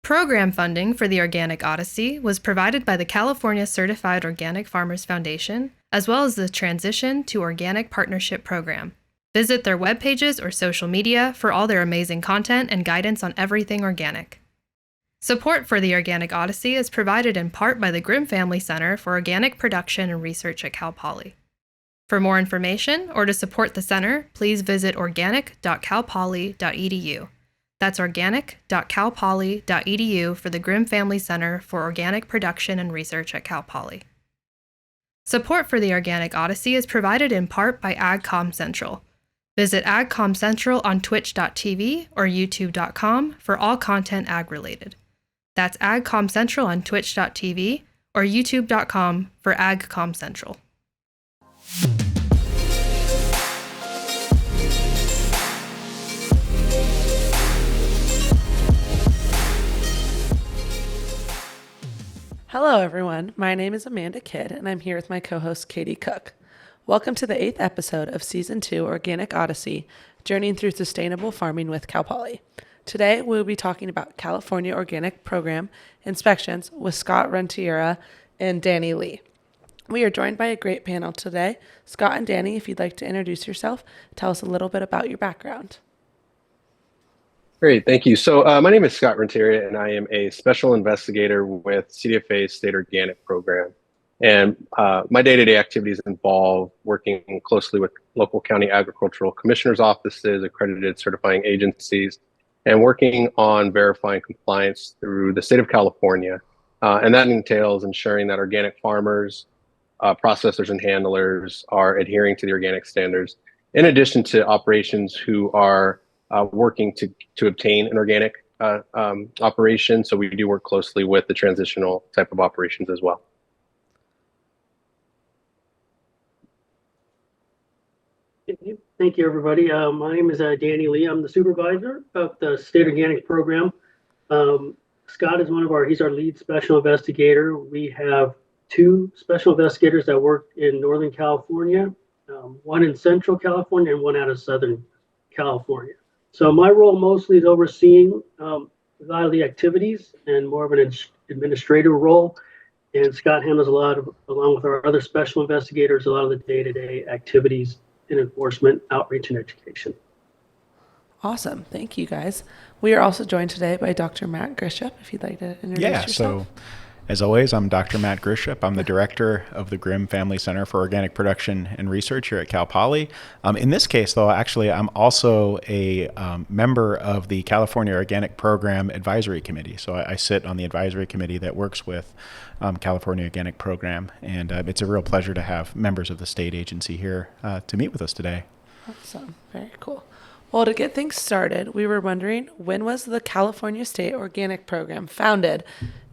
Program funding for the Organic Odyssey was provided by the California Certified Organic Farmers Foundation, as well as the Transition to Organic Partnership Program. Visit their web pages or social media for all their amazing content and guidance on everything organic. Support for the Organic Odyssey is provided in part by the Grimm Family Center for Organic Production and Research at Cal Poly. For more information or to support the center, please visit organic.calpoly.edu. That's organic.calpoly.edu for the Grimm Family Center for Organic Production and Research at Cal Poly. Support for the Organic Odyssey is provided in part by AgCom Central. Visit AgCom Central on twitch.tv or youtube.com for all content ag-related. That's AgCom Central on twitch.tv or youtube.com for AgCom Central. Hello, everyone. My name is Amanda Kidd, and I'm here with my co-host, Katie Cook. Welcome to the 8th episode of Season 2 Organic Odyssey, Journeying Through Sustainable Farming with Cal Poly. Today, we'll be talking about California Organic Program inspections with Scott Renteria and Danny Lee. We are joined by a great panel today. Scott and Danny, if you'd like to introduce yourself, tell us a little bit about your background. Great, thank you. So my name is Scott Renteria, and I am a special investigator with CDFA's State Organic Program. And my day-to-day activities involve working closely with local county agricultural commissioners' offices, accredited certifying agencies, and working on verifying compliance through the state of California. And that entails ensuring that organic farmers, processors, and handlers are adhering to the organic standards, in addition to operations who are working to obtain an organic operation. So we do work closely with the transitional type of operations as well. Thank you, everybody. My name is Danny Lee. I'm the supervisor of the State Organic Program. Scott is he's our lead special investigator. We have two special investigators that work in Northern California, one in Central California and one out of Southern California. So my role mostly is overseeing a lot of the activities and more of an administrative role. And Scott handles along with our other special investigators, a lot of the day-to-day activities in enforcement, outreach, and education. Awesome. Thank you, guys. We are also joined today by Dr. Matt Grieshop, if you'd like to introduce yourself. So as always, I'm Dr. Matt Grieshop. I'm the director of the Grimm Family Center for Organic Production and Research here at Cal Poly. In this case, though, actually, I'm also a member of the California Organic Program Advisory Committee. So I sit on the advisory committee that works with California Organic Program. And it's a real pleasure to have members of the state agency here to meet with us today. Awesome. Very cool. Well, to get things started, we were wondering, when was the California State Organic Program founded,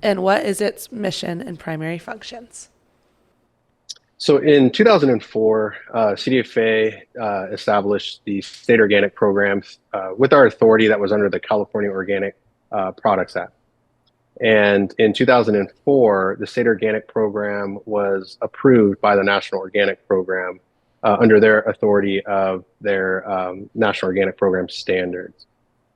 and what is its mission and primary functions? So in 2004, CDFA established the State Organic Program with our authority that was under the California Organic Products Act. And in 2004, the State Organic Program was approved by the National Organic Program under their authority of their National Organic Program standards.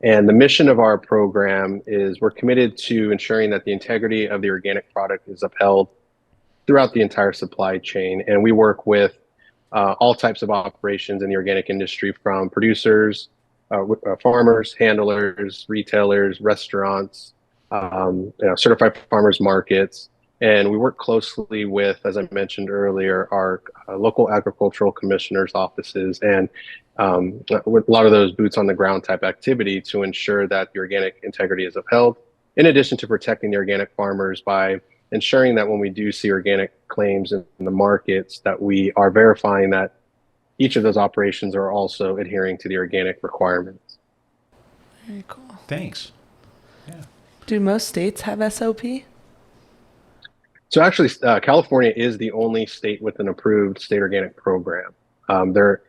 And the mission of our program is we're committed to ensuring that the integrity of the organic product is upheld throughout the entire supply chain. And we work with all types of operations in the organic industry, from producers, farmers, handlers, retailers, restaurants, certified farmers markets. And we work closely with, as I mentioned earlier, our local agricultural commissioners' offices and with a lot of those boots on the ground type activity to ensure that the organic integrity is upheld, in addition to protecting the organic farmers by ensuring that when we do see organic claims in the markets, that we are verifying that each of those operations are also adhering to the organic requirements. Very cool. Thanks. Yeah. Do most states have SOP? So actually, California is the only state with an approved state organic program. There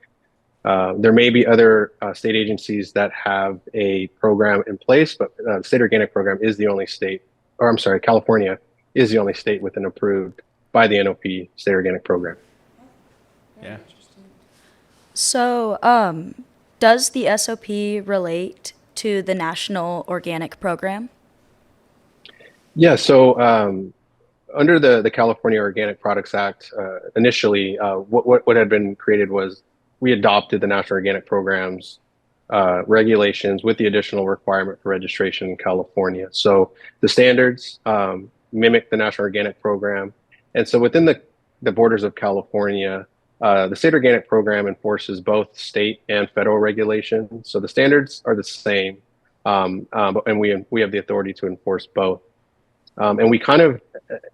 may be other state agencies that have a program in place, but the state organic program is the only state, California is the only state with an approved by the NOP state organic program. Yeah. So, does the SOP relate to the National Organic Program? Yeah, so under the California Organic Products Act, initially, what had been created was we adopted the National Organic Program's regulations with the additional requirement for registration in California. So the standards mimic the National Organic Program, and so within the borders of California, the State Organic Program enforces both state and federal regulations. So the standards are the same, and we have the authority to enforce both. And we kind of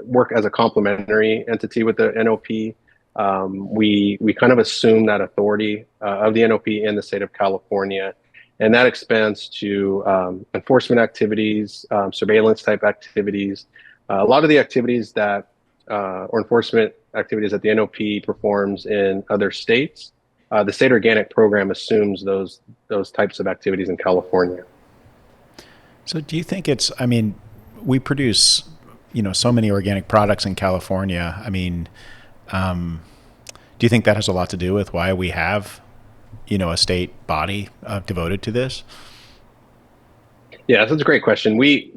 work as a complementary entity with the NOP. We kind of assume that authority of the NOP in the state of California, and that expands to enforcement activities, surveillance type activities, a lot of the activities that or enforcement activities that the NOP performs in other states. The state organic program assumes those types of activities in California. So do you think it's, I mean, we produce, so many organic products in California. I mean, do you think that has a lot to do with why we have, a state body devoted to this? Yeah, that's a great question. I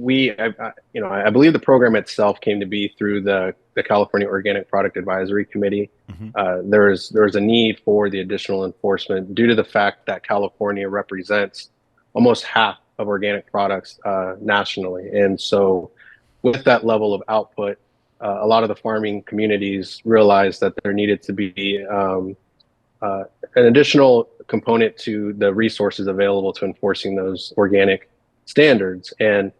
believe the program itself came to be through the California Organic Product Advisory Committee. Mm-hmm. There is a need for the additional enforcement due to the fact that California represents almost half of organic products nationally, and so with that level of output, a lot of the farming communities realized that there needed to be an additional component to the resources available to enforcing those organic standards. And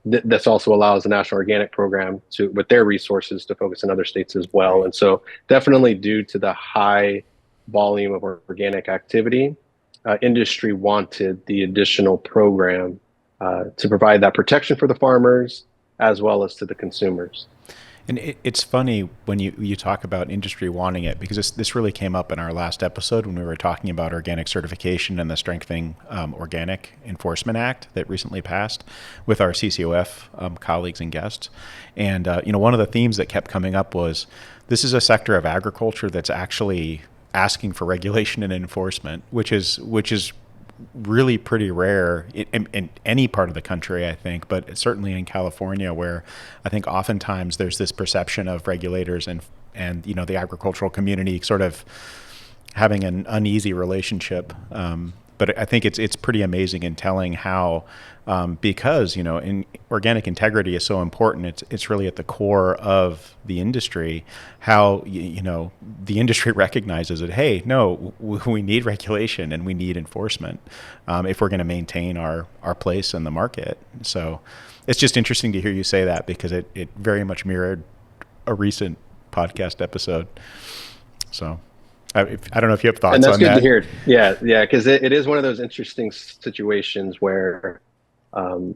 this also allows the National Organic Program with their resources to focus in other states as well. And so definitely due to the high volume of organic activity, industry wanted the additional program to provide that protection for the farmers as well as to the consumers. And it's funny when you talk about industry wanting it, because this really came up in our last episode when we were talking about organic certification and the Strengthening Organic Enforcement Act that recently passed with our CCOF colleagues and guests. And one of the themes that kept coming up was this is a sector of agriculture that's actually asking for regulation and enforcement, which is really pretty rare in any part of the country, I think, but certainly in California, where I think oftentimes there's this perception of regulators and the agricultural community sort of having an uneasy relationship. But I think it's pretty amazing in telling how, because in organic integrity is so important. It's really at the core of the industry. How the industry recognizes that, hey, no, we need regulation and we need enforcement if we're going to maintain our place in the market. So it's just interesting to hear you say that, because it very much mirrored a recent podcast episode. So. I don't know if you have thoughts on that. And that's good to hear. Yeah, because it is one of those interesting situations where there's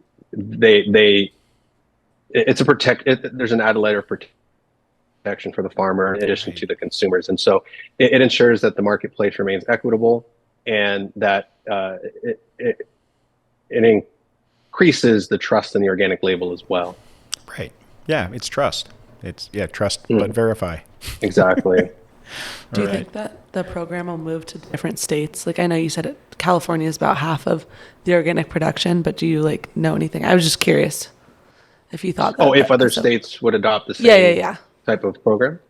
an added layer of protection for the farmer in addition to the consumers, and so it ensures that the marketplace remains equitable and that it increases the trust in the organic label as well. Right. Yeah, it's trust. It's trust, but verify. Exactly. Do you think that the program will move to different states? Like, I know you said California is about half of the organic production, but do you know anything? I was just curious if you thought that. If other states would adopt the same type of program.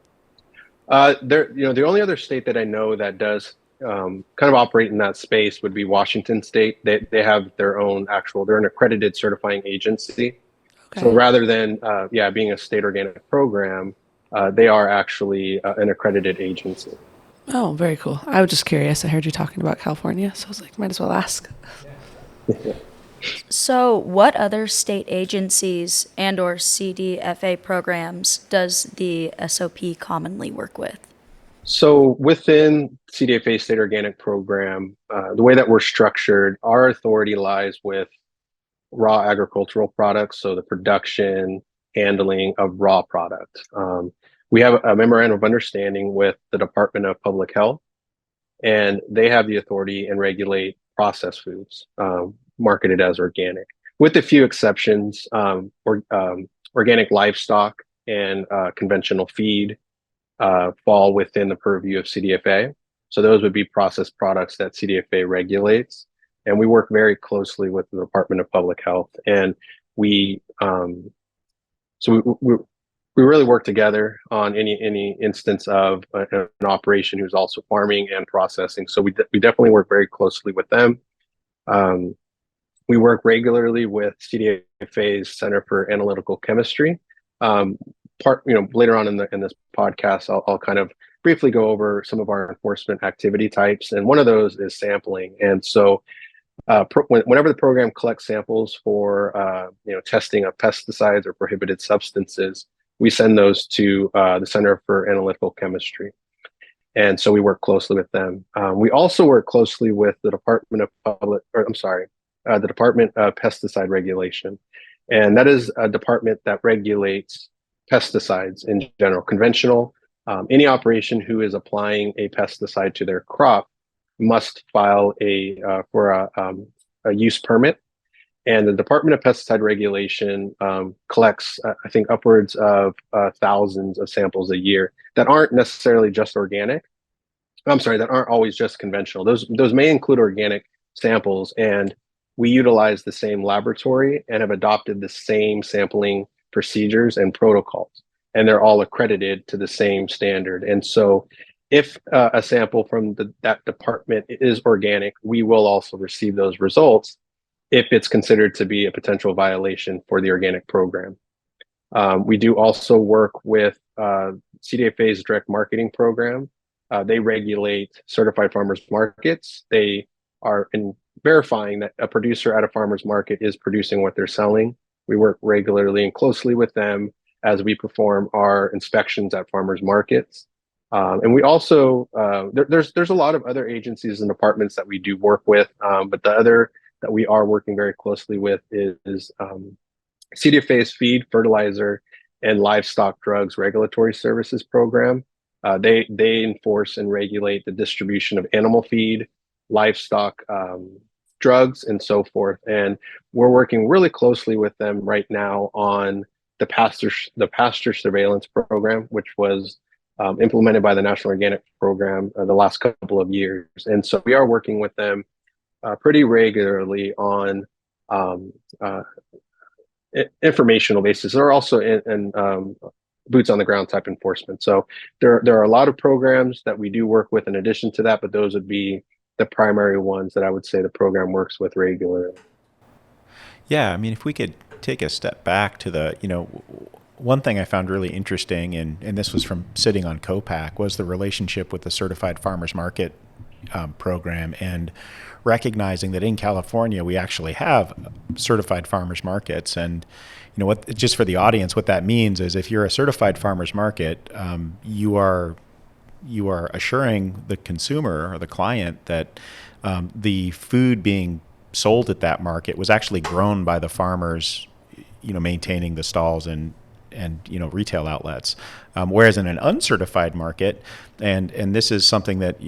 The only other state that I know that does kind of operate in that space would be Washington State. They have their own they're an accredited certifying agency. Okay. So rather than being a state organic program, they are actually an accredited agency. Oh, very cool. I was just curious. I heard you talking about California, so I was like, might as well ask. So what other state agencies and or CDFA programs does the SOP commonly work with? So within CDFA State Organic Program, the way that we're structured, our authority lies with raw agricultural products, so the production, handling of raw product. We have a memorandum of understanding with the Department of Public Health, and they have the authority and regulate processed foods marketed as organic. With a few exceptions, organic livestock and conventional feed fall within the purview of CDFA. So those would be processed products that CDFA regulates. And we work very closely with the Department of Public Health. And we So we really work together on any instance of an operation who's also farming and processing. So we definitely work very closely with them. We work regularly with CDFA's Center for Analytical Chemistry. Later on in this podcast, I'll kind of briefly go over some of our enforcement activity types, and one of those is sampling. And so, whenever the program collects samples for testing of pesticides or prohibited substances, we send those to the Center for Analytical Chemistry. And so we work closely with them. We also work closely with the Department of Pesticide Regulation. And that is a department that regulates pesticides in general, conventional. Any operation who is applying a pesticide to their crop must file for a use permit. And the Department of Pesticide Regulation collects, I think, upwards of thousands of samples a year that aren't necessarily just organic. That aren't always just conventional. Those may include organic samples, and we utilize the same laboratory and have adopted the same sampling procedures and protocols, and they're all accredited to the same standard. And so if a sample from that department is organic, we will also receive those results if it's considered to be a potential violation for the organic program. We do also work with CDFA's direct marketing program. They regulate certified farmers markets. They are in verifying that a producer at a farmer's market is producing what they're selling. We work regularly and closely with them as we perform our inspections at farmers markets. And we also, there's a lot of other agencies and departments that we do work with, but the other that we are working very closely with is CDFA's Feed, Fertilizer, and Livestock Drugs Regulatory Services Program. They enforce and regulate the distribution of animal feed, livestock drugs, and so forth. And we're working really closely with them right now on the pasture surveillance program, which was implemented by the National Organic Program the last couple of years. And so we are working with them pretty regularly on informational basis. They're also in boots on the ground type enforcement. So there are a lot of programs that we do work with in addition to that, but those would be the primary ones that I would say the program works with regularly. Yeah, I mean, if we could take a step back to one thing I found really interesting, and this was from sitting on COPAC, was the relationship with the Certified Farmers Market program, and recognizing that in California we actually have certified farmers markets. And just for the audience, what that means is if you're a certified farmers market, you are assuring the consumer or the client that the food being sold at that market was actually grown by the farmers, maintaining the stalls and retail outlets. Whereas in an uncertified market, and this is something that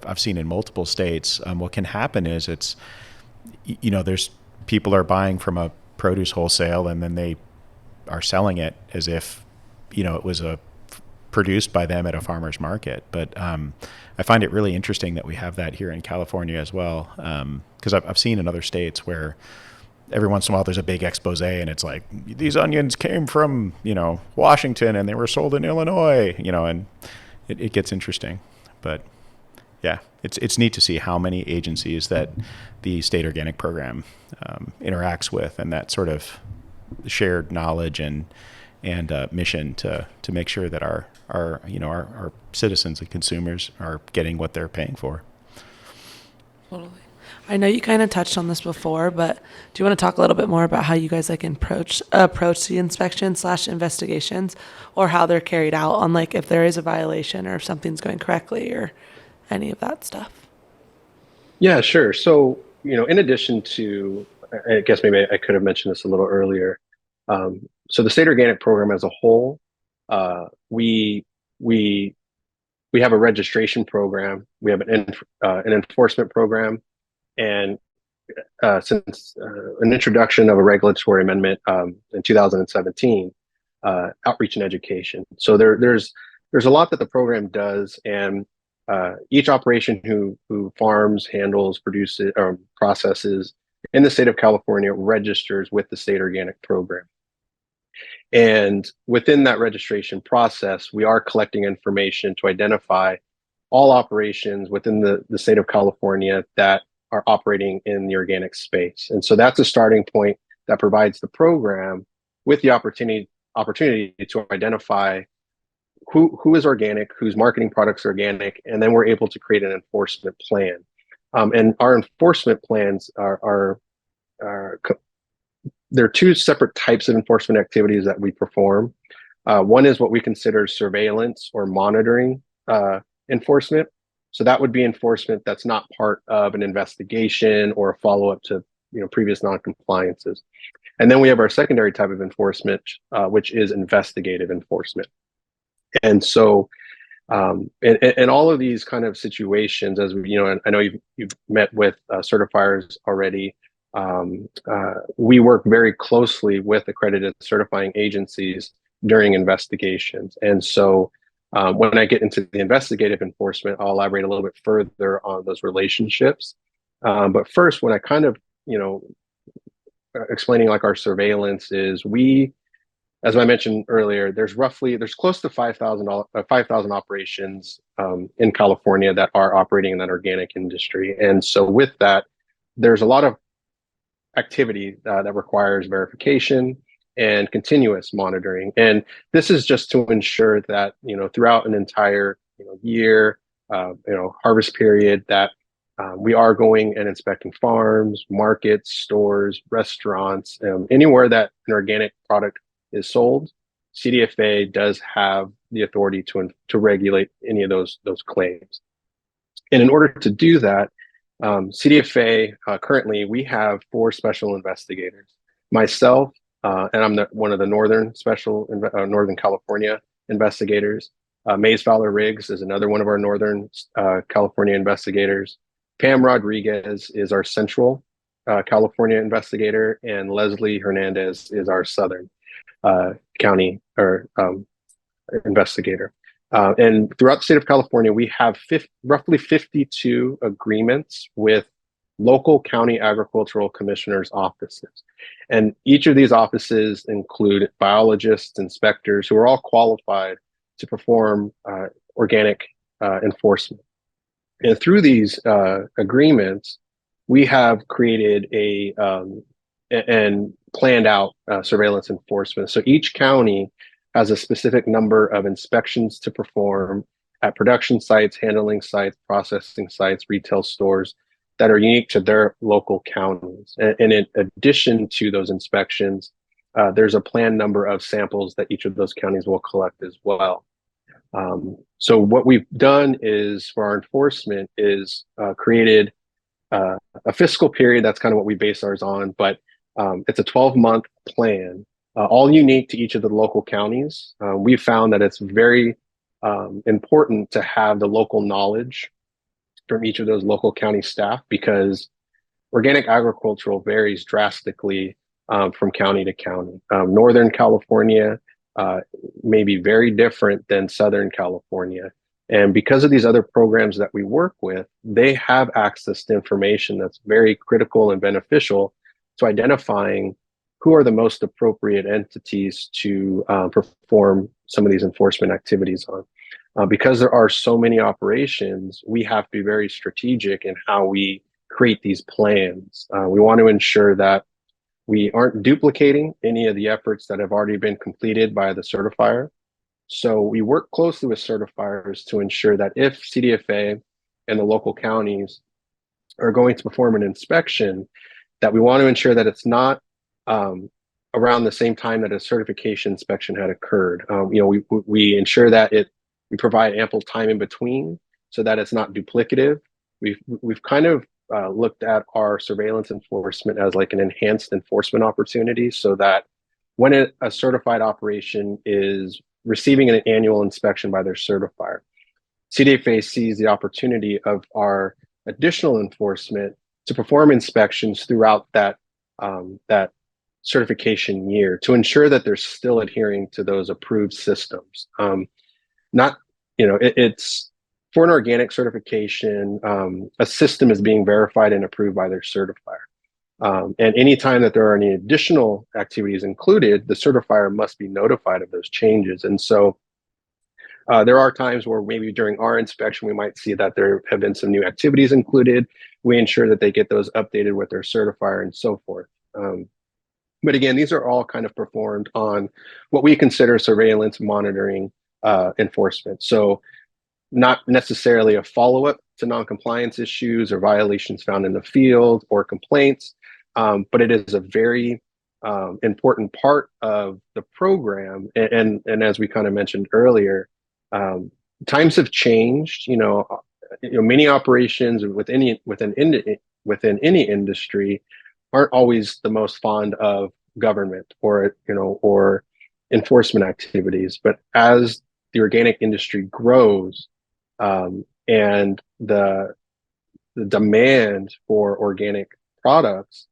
I've seen in multiple states, what can happen is there's people are buying from a produce wholesale and then they are selling it as if it was produced by them at a farmer's market. But I find it really interesting that we have that here in California as well, because I've seen in other states where every once in a while there's a big expose and it's like, these onions came from Washington and they were sold in Illinois, and it gets interesting. But yeah, it's neat to see how many agencies that the state organic program interacts with, and that sort of shared knowledge and mission to make sure that our citizens and consumers are getting what they're paying for. Totally. I know you kind of touched on this before, but do you want to talk a little bit more about how you guys approach the inspection/investigations, or how they're carried out on if there is a violation or if something's going correctly or any of that stuff? Yeah, sure. So, in addition to, I guess maybe I could have mentioned this a little earlier. So the state organic program as a whole, we have a registration program, we have an enforcement program, and since an introduction of a regulatory amendment in 2017, outreach and education. So there's a lot that the program does, and each operation who farms, handles, produces, or processes in the state of California registers with the state organic program. And within that registration process, we are collecting information to identify all operations within the state of California that are operating in the organic space. And so that's a starting point that provides the program with the opportunity to identify who is organic, whose marketing products are organic, and then we're able to create an enforcement plan. And our enforcement plans there are two separate types of enforcement activities that we perform. One is what we consider surveillance or monitoring enforcement. So that would be enforcement that's not part of an investigation or a follow-up to previous non-compliances. And then we have our secondary type of enforcement, which is investigative enforcement. And so in all of these kind of situations, as we, I know you've met with certifiers already. We work very closely with accredited certifying agencies during investigations. And so when I get into the investigative enforcement, I'll elaborate a little bit further on those relationships. But first, when I kind of, explaining like our surveillance is, as I mentioned earlier, there's close to 5,000 operations in California that are operating in that organic industry. And so with that, there's a lot of activity that requires verification and continuous monitoring. And this is just to ensure that, throughout an entire year, harvest period, that we are going and inspecting farms, markets, stores, restaurants, anywhere that an organic product is sold. CDFA does have the authority to regulate any of those claims. And in order to do that, CDFA, currently, we have 4 special investigators. Myself, and I'm one of the Northern California investigators. Mays Fowler Riggs is another one of our Northern California investigators. Pam Rodriguez is our Central California investigator, and Leslie Hernandez is our Southern County or investigator. And throughout the state of California, we have roughly 52 agreements with local county agricultural commissioners' offices. And each of these offices include biologists, inspectors, who are all qualified to perform organic enforcement. And through these agreements, we have created and planned out surveillance enforcement. So each county has a specific number of inspections to perform at production sites, handling sites, processing sites, retail stores that are unique to their local counties. And in addition to those inspections, there's a planned number of samples that each of those counties will collect as well. So what we've done is, for our enforcement, is created a fiscal period. That's kind of what we base ours on, but it's a 12-month plan, all unique to each of the local counties. We've found that it's very important to have the local knowledge from each of those local county staff, because organic agricultural varies drastically from county to county. Northern California may be very different than Southern California. And because of these other programs that we work with, they have access to information that's very critical and beneficial to identifying who are the most appropriate entities to perform some of these enforcement activities on. Because there are so many operations, we have to be very strategic in how we create these plans. We want to ensure that we aren't duplicating any of the efforts that have already been completed by the certifier. So we work closely with certifiers to ensure that if CDFA and the local counties are going to perform an inspection, that we want to ensure that it's not around the same time that a certification inspection had occurred. We ensure that we provide ample time in between so that it's not duplicative. We've kind of looked at our surveillance enforcement as like an enhanced enforcement opportunity, so that when a certified operation is receiving an annual inspection by their certifier, CDFA sees the opportunity of our additional enforcement to perform inspections throughout that certification year to ensure that they're still adhering to those approved systems. It's for an organic certification, a system is being verified and approved by their certifier. And anytime that there are any additional activities included, the certifier must be notified of those changes. And so there are times where maybe during our inspection, we might see that there have been some new activities included. We ensure that they get those updated with their certifier and so forth. But again, these are all kind of performed on what we consider surveillance monitoring enforcement. So not necessarily a follow-up to noncompliance issues or violations found in the field or complaints, but it is a very important part of the program. And as we kind of mentioned earlier, times have changed. Many operations within any industry aren't always the most fond of government or enforcement activities. But as the organic industry grows, and the demand for organic products,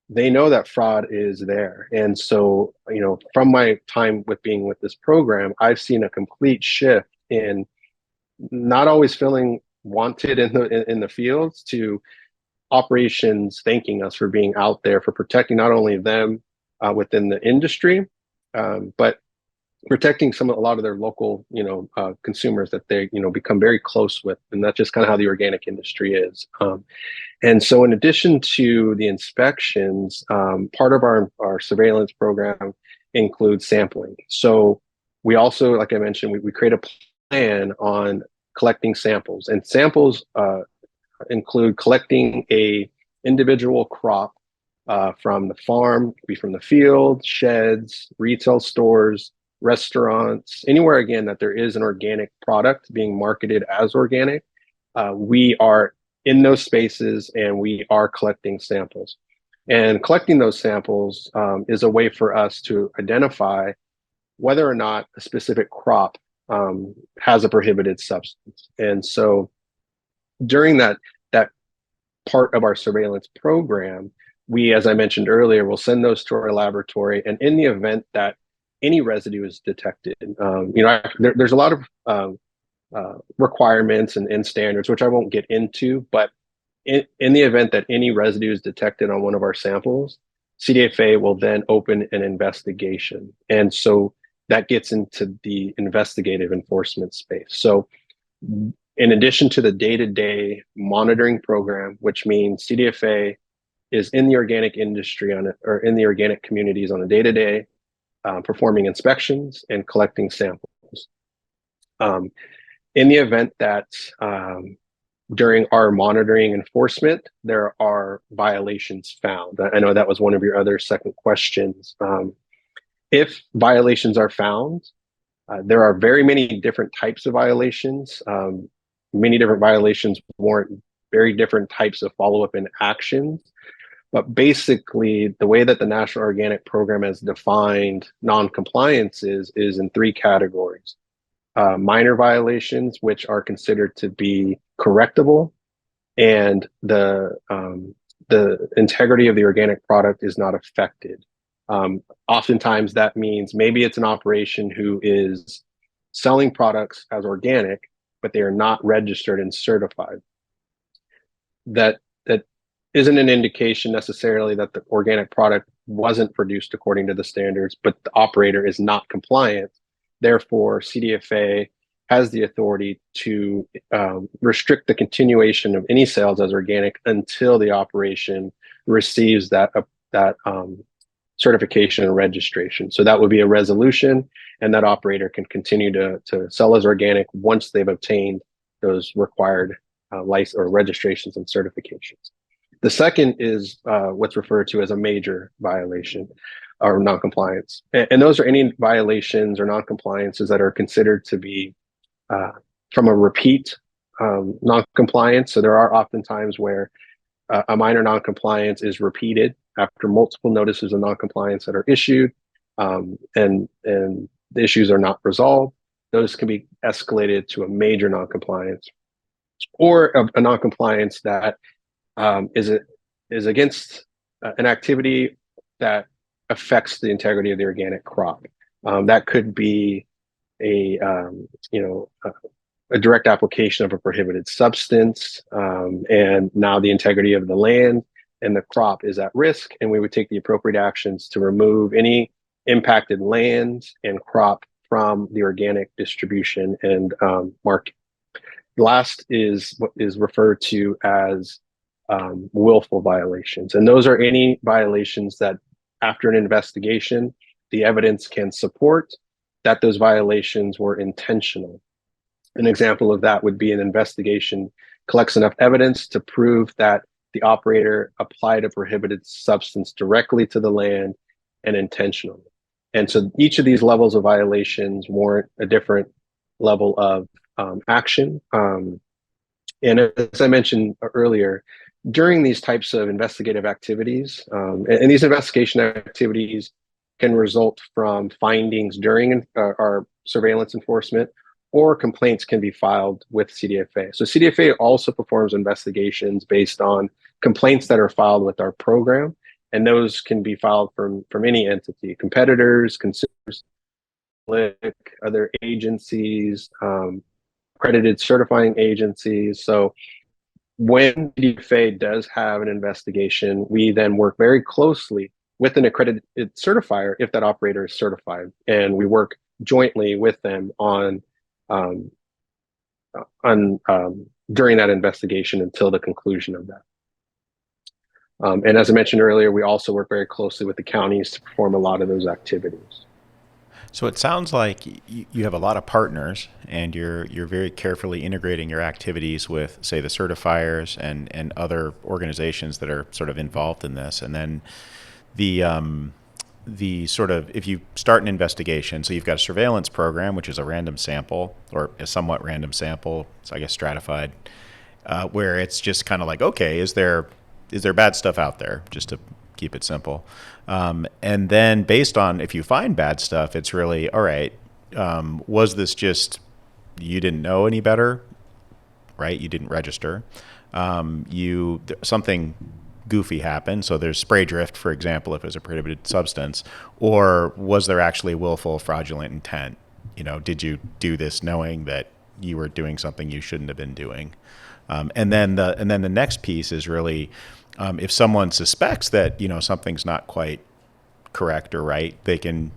they know that fraud is there. And so, from my time being with this program, I've seen a complete shift in not always feeling wanted in the fields to operations thanking us for being out there, for protecting not only them within the industry, but protecting a lot of their local, consumers that they, become very close with. And that's just kind of how the organic industry is. And so in addition to the inspections, part of our surveillance program includes sampling. So we also, like I mentioned, we create a plan on collecting samples, and samples include collecting a individual crop from the farm, could be from the field, sheds, retail stores, restaurants, anywhere again that there is an organic product being marketed as organic. We are in those spaces and we are collecting samples. And collecting those samples is a way for us to identify whether or not a specific crop has a prohibited substance. And so during that part of our surveillance program, we, as I mentioned earlier, will send those to our laboratory. And in the event that any residue is detected, there's a lot of requirements and standards, which I won't get into, but in the event that any residue is detected on one of our samples, CDFA will then open an investigation. And so that gets into the investigative enforcement space. So in addition to the day-to-day monitoring program, which means CDFA is in the organic industry or in the organic communities on a day-to-day, performing inspections and collecting samples. In the event that during our monitoring enforcement, there are violations found. I know that was one of your other second questions. If violations are found, there are very many different types of violations. Many different violations warrant very different types of follow-up and actions. But basically, the way that the National Organic Program has defined non-compliance is in three categories. Minor violations, which are considered to be correctable, and the integrity of the organic product is not affected. Oftentimes that means maybe it's an operation who is selling products as organic, but they are not registered and certified. That isn't an indication necessarily that the organic product wasn't produced according to the standards, but the operator is not compliant. Therefore, CDFA has the authority to restrict the continuation of any sales as organic until the operation receives that certification and registration. So that would be a resolution, and that operator can continue to sell as organic once they've obtained those required license or registrations and certifications. The second is what's referred to as a major violation or noncompliance. And those are any violations or noncompliances that are considered to be from a repeat noncompliance. So there are often times where a minor noncompliance is repeated after multiple notices of noncompliance that are issued, and the issues are not resolved. Those can be escalated to a major noncompliance, or a noncompliance that is against an activity that affects the integrity of the organic crop. That could be a direct application of a prohibited substance, and now the integrity of the land and the crop is at risk, and we would take the appropriate actions to remove any impacted lands and crop from the organic distribution and market. Last is what is referred to as willful violations. And those are any violations that after an investigation, the evidence can support that those violations were intentional. An example of that would be an investigation collects enough evidence to prove that the operator applied a prohibited substance directly to the land and intentionally. And so each of these levels of violations warrant a different level of action. And as I mentioned earlier, during these types of investigative activities, and these investigation activities can result from findings during our surveillance enforcement, or complaints can be filed with CDFA. So CDFA also performs investigations based on complaints that are filed with our program, and those can be filed from any entity, competitors, consumers, other agencies, accredited certifying agencies. So when CDFA does have an investigation, we then work very closely with an accredited certifier if that operator is certified, and we work jointly with them on during that investigation until the conclusion of that. And as I mentioned earlier, we also work very closely with the counties to perform a lot of those activities. So it sounds like you have a lot of partners, and you're very carefully integrating your activities with, say, the certifiers and other organizations that are sort of involved in this. And then the sort of, if you start an investigation, so you've got a surveillance program, which is a random sample, or a somewhat random sample, so I guess stratified, where it's just kind of like, okay, is there bad stuff out there, just to keep it simple. And then based on, if you find bad stuff, it's really, all right, was this just, you didn't know any better, right? You didn't register. Something goofy happened. So there's spray drift, for example, if it's a prohibited substance, or was there actually willful fraudulent intent? Did you do this knowing that you were doing something you shouldn't have been doing? And then the next piece is really, if someone suspects that something's not quite correct or right, they can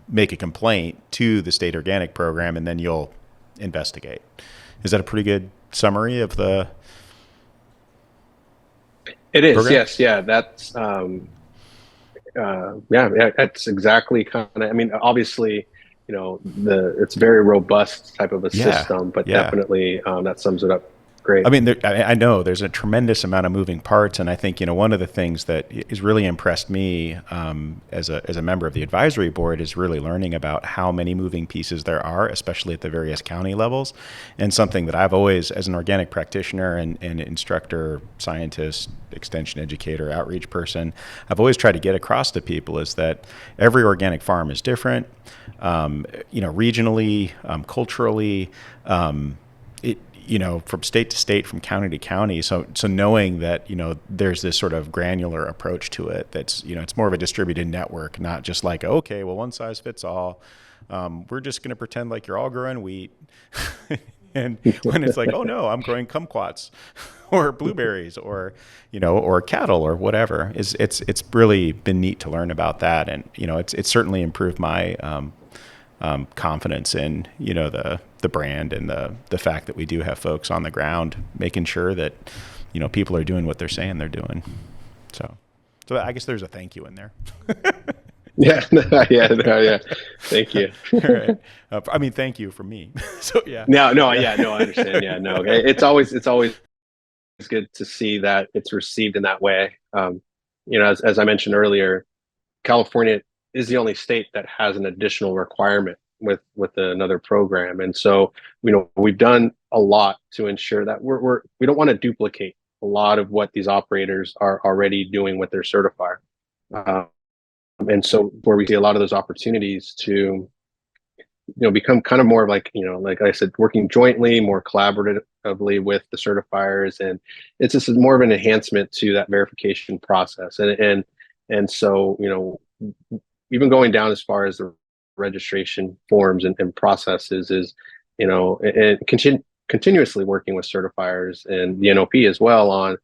make a complaint to the state organic program, and then you'll investigate. Is that a pretty good summary of the? It is, program? yes, yeah. That's that's exactly kind of. I mean, obviously, it's a very robust type of a system, but definitely that sums it up great. I mean, I know there's a tremendous amount of moving parts, and I think one of the things that has really impressed me as a member of the advisory board is really learning about how many moving pieces there are, especially at the various county levels. And something that I've always, as an organic practitioner and instructor, scientist, extension educator, outreach person, I've always tried to get across to people is that every organic farm is different, regionally, culturally. From state to state, from county to county. So knowing that, there's this sort of granular approach to it, that's, it's more of a distributed network, not just like, okay, well, one size fits all. We're just going to pretend like you're all growing wheat. And when it's like, oh no, I'm growing kumquats or blueberries or cattle or whatever, it's really been neat to learn about that. And, it's certainly improved my, confidence in the brand and the fact that we do have folks on the ground making sure that people are doing what they're saying they're doing. So I guess there's a thank you in there. Yeah. Thank you. All right. I mean, thank you from me. So yeah. No, I understand. Yeah, no, it's always good to see that it's received in that way. As I mentioned earlier, California is the only state that has an additional requirement with another program, and so we've done a lot to ensure that we don't want to duplicate a lot of what these operators are already doing with their certifier, and so where we see a lot of those opportunities to become kind of more like like I said, working jointly, more collaboratively with the certifiers, and it's just more of an enhancement to that verification process, and so even going down as far as the registration forms and processes is, and continuously working with certifiers and the NOP as well on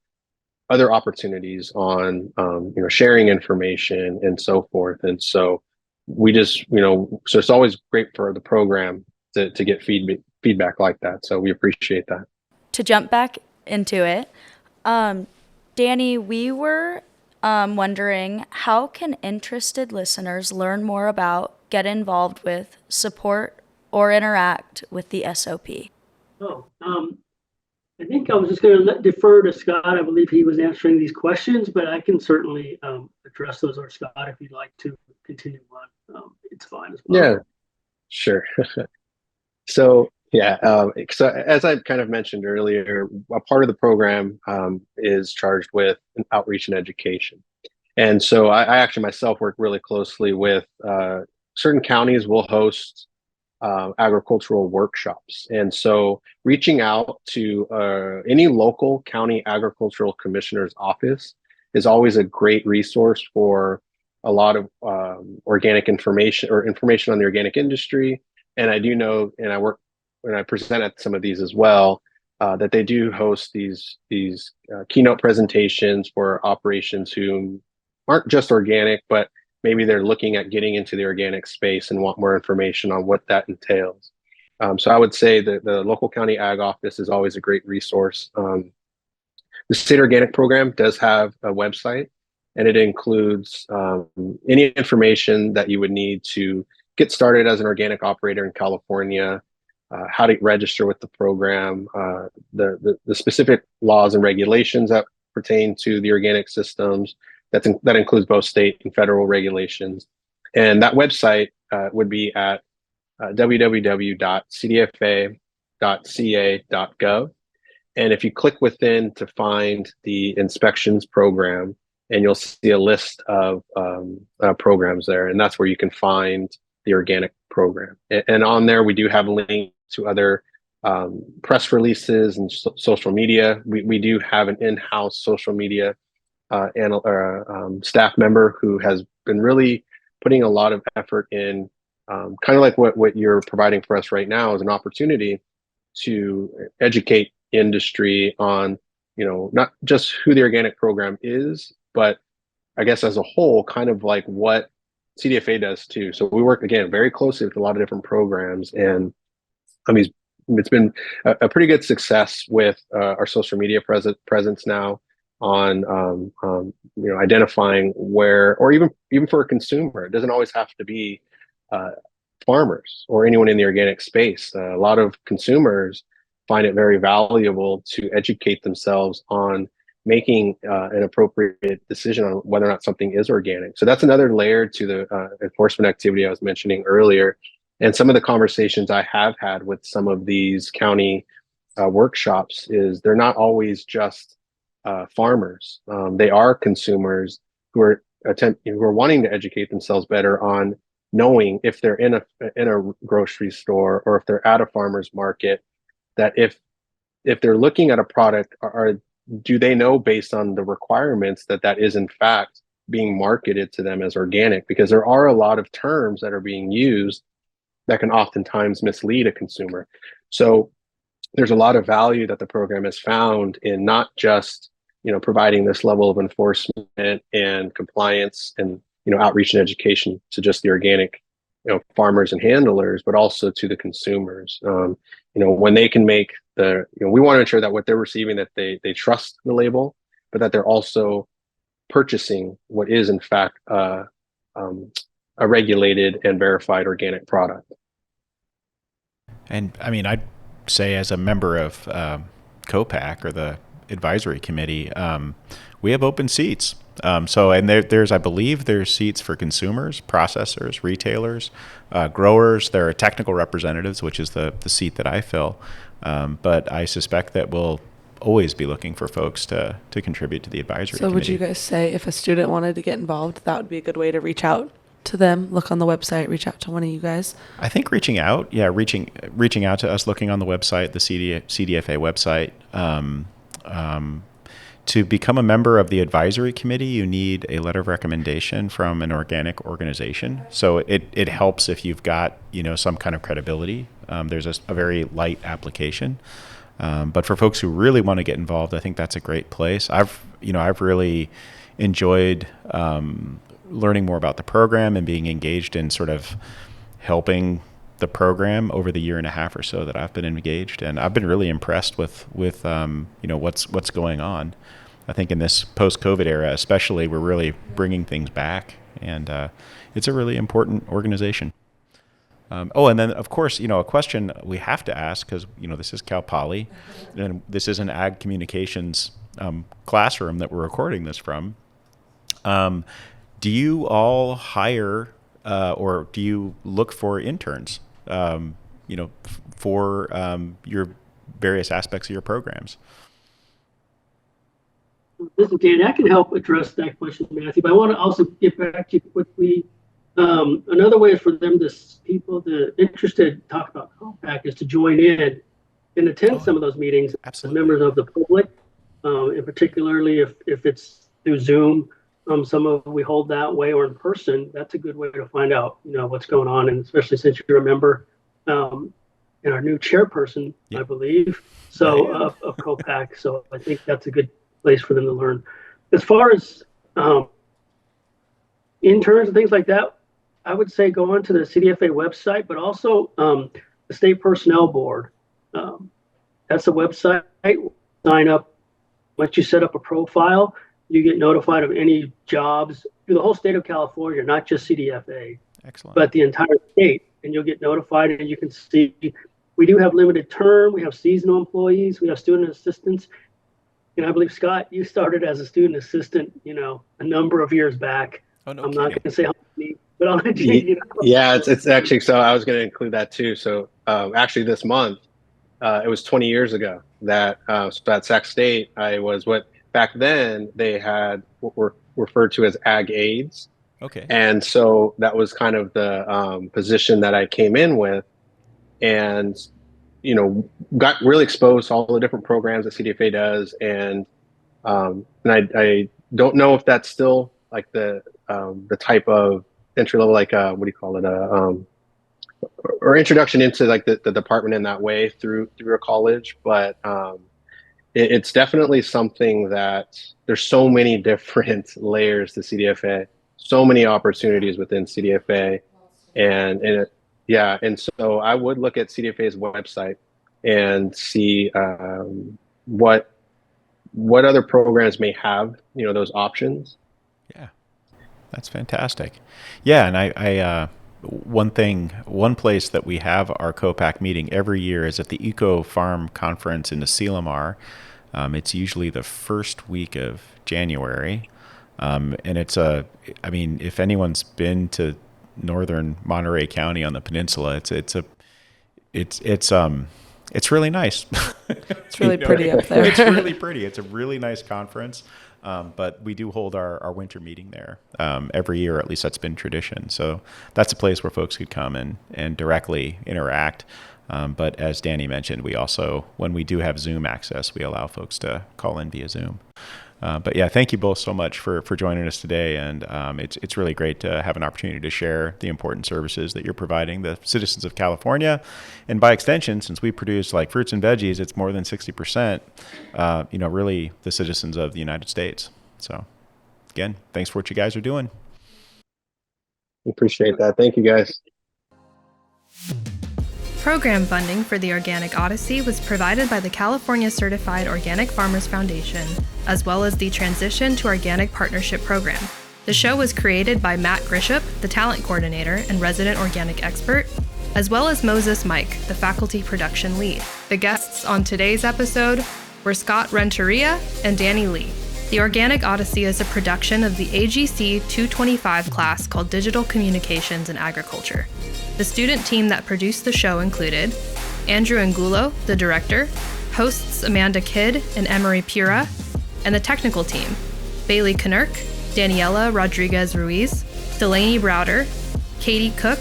other opportunities on sharing information and so forth. And so we just so it's always great for the program to get feedback like that. So we appreciate that. To jump back into it, Danny, we were wondering, how can interested listeners learn more about, get involved with, support, or interact with the SOP? I think I was just going to defer to Scott. I believe he was answering these questions, but I can certainly address those, or Scott, if you'd like to continue on. It's fine as well. Yeah, sure. So as I kind of mentioned earlier, a part of the program is charged with outreach and education. And so I actually myself work really closely with certain counties will host agricultural workshops. And so reaching out to any local county agricultural commissioner's office is always a great resource for a lot of organic information or information on the organic industry. And I do know, and I present at some of these as well, that they do host these keynote presentations for operations who aren't just organic, but maybe they're looking at getting into the organic space and want more information on what that entails. So I would say that the local county ag office is always a great resource. The state organic program does have a website, and it includes any information that you would need to get started as an organic operator in California, how to register with the program, the specific laws and regulations that pertain to the organic systems. That includes both state and federal regulations. And that website would be at www.cdfa.ca.gov. And if you click within to find the inspections program, and you'll see a list of programs there, and that's where you can find the organic program. And on there, we do have links to other press releases and social media. We do have an in-house social media staff member who has been really putting a lot of effort in, kind of like what you're providing for us right now, is an opportunity to educate industry on, not just who the organic program is, but I guess as a whole, kind of like what CDFA does too. So we work, again, very closely with a lot of different programs, and I mean, it's been a pretty good success with our social media presence now on identifying where, or even for a consumer, it doesn't always have to be farmers or anyone in the organic space. A lot of consumers find it very valuable to educate themselves on making an appropriate decision on whether or not something is organic. So that's another layer to the enforcement activity I was mentioning earlier. And some of the conversations I have had with some of these county workshops is they're not always just farmers. They are consumers who are wanting to educate themselves better on knowing if they're in a grocery store or if they're at a farmer's market, that if they're looking at a product, do they know based on the requirements that is in fact being marketed to them as organic? Because there are a lot of terms that are being used that can oftentimes mislead a consumer. So there's a lot of value that the program has found in not just providing this level of enforcement and compliance and outreach and education to just the organic farmers and handlers, but also to the consumers. When they can make we want to ensure that what they're receiving, that they trust the label, but that they're also purchasing what is in fact a regulated and verified organic product. And I mean, I'd say as a member of COPAC, or the advisory committee, we have open seats. And there's, I believe there's seats for consumers, processors, retailers, growers. There are technical representatives, which is the seat that I fill. But I suspect that we'll always be looking for folks to contribute to the advisory committee. So would you guys say if a student wanted to get involved, that would be a good way to reach out to them? Look on the website, reach out to one of you guys? I think reaching out to us, looking on the website, the CDFA website. To become a member of the advisory committee, you need a letter of recommendation from an organic organization. So it helps if you've got some kind of credibility. There's a very light application. But for folks who really want to get involved, I think that's a great place. I've I've really enjoyed learning more about the program and being engaged in sort of helping the program over the year and a half or so that I've been engaged. And I've been really impressed with what's going on. I think in this post-COVID era, especially, we're really bringing things back, and it's a really important organization. And then, of course, a question we have to ask, because, this is Cal Poly, and this is an ag communications classroom that we're recording this from. Do you all hire or do you look for interns, for your various aspects of your programs? This is Danny. I can help address that question, Matthew, but I want to also get back to you quickly. Another way for them people interested talk about TOPP is to join in and attend some of those meetings as members of the public, and particularly if it's through Zoom. Some of we hold that way, or in person. That's a good way to find out, what's going on, and especially since you're a member and our new chairperson, I believe, of COPAC. So I think that's a good place for them to learn. As far as interns and things like that, I would say go onto the CDFA website, but also the State Personnel Board. That's a website. Sign up. Once you set up a profile, you get notified of any jobs through the whole state of California, not just CDFA, but the entire state. And you'll get notified, and you can see we do have limited term. We have seasonal employees. We have student assistants. And I believe, Scott, you started as a student assistant, a number of years back. Oh, no I'm kidding. not going to say how many, but I'll let you. Yeah, it's actually, so I was going to include that too. So actually this month, it was 20 years ago that so at Sac State, I was back then they had what were referred to as ag aides. Okay. And so that was kind of the position that I came in with, and, got really exposed to all the different programs that CDFA does. And I don't know if that's still like the type of entry level, like what do you call it? Or introduction into like the department in that way through a college, but it's definitely something that there's so many different layers to CDFA, so many opportunities within CDFA, and so I would look at CDFA's website and see what other programs may have, those options. Yeah, that's fantastic. Yeah, and I one place that we have our COPAC meeting every year is at the Eco Farm Conference in Asilomar. It's usually the first week of January, and if anyone's been to northern Monterey County on the peninsula, it's really nice. It's really pretty up there. It's really pretty. It's a really nice conference. But we do hold our winter meeting there every year, at least that's been tradition. So that's a place where folks could come and directly interact. But as Danny mentioned, we also, when we do have Zoom access, we allow folks to call in via Zoom. But yeah, thank you both so much for joining us today. And it's really great to have an opportunity to share the important services that you're providing the citizens of California. And by extension, since we produce like fruits and veggies, it's more than 60%, really the citizens of the United States. So again, thanks for what you guys are doing. Appreciate that. Thank you, guys. Program funding for the Organic Odyssey was provided by the California Certified Organic Farmers Foundation, as well as the Transition to Organic Partnership Program. The show was created by Matt Grieshop, the talent coordinator and resident organic expert, as well as Moses Mike, the faculty production lead. The guests on today's episode were Scott Renteria and Danny Lee. The Organic Odyssey is a production of the AGC 225 class called Digital Communications and Agriculture. The student team that produced the show included Andrew Angulo, the director, hosts Amanda Kidd and Emery Pura, and the technical team, Bailey Knirk, Daniela Rodriguez Ruiz, Delaney Browder, Katie Cook,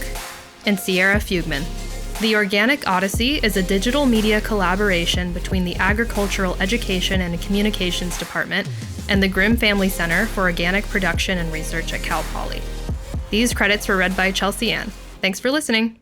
and Sierra Fugman. The Organic Odyssey is a digital media collaboration between the Agricultural Education and Communications Department and the Grimm Family Center for Organic Production and Research at Cal Poly. These credits were read by Chelsea Ann. Thanks for listening.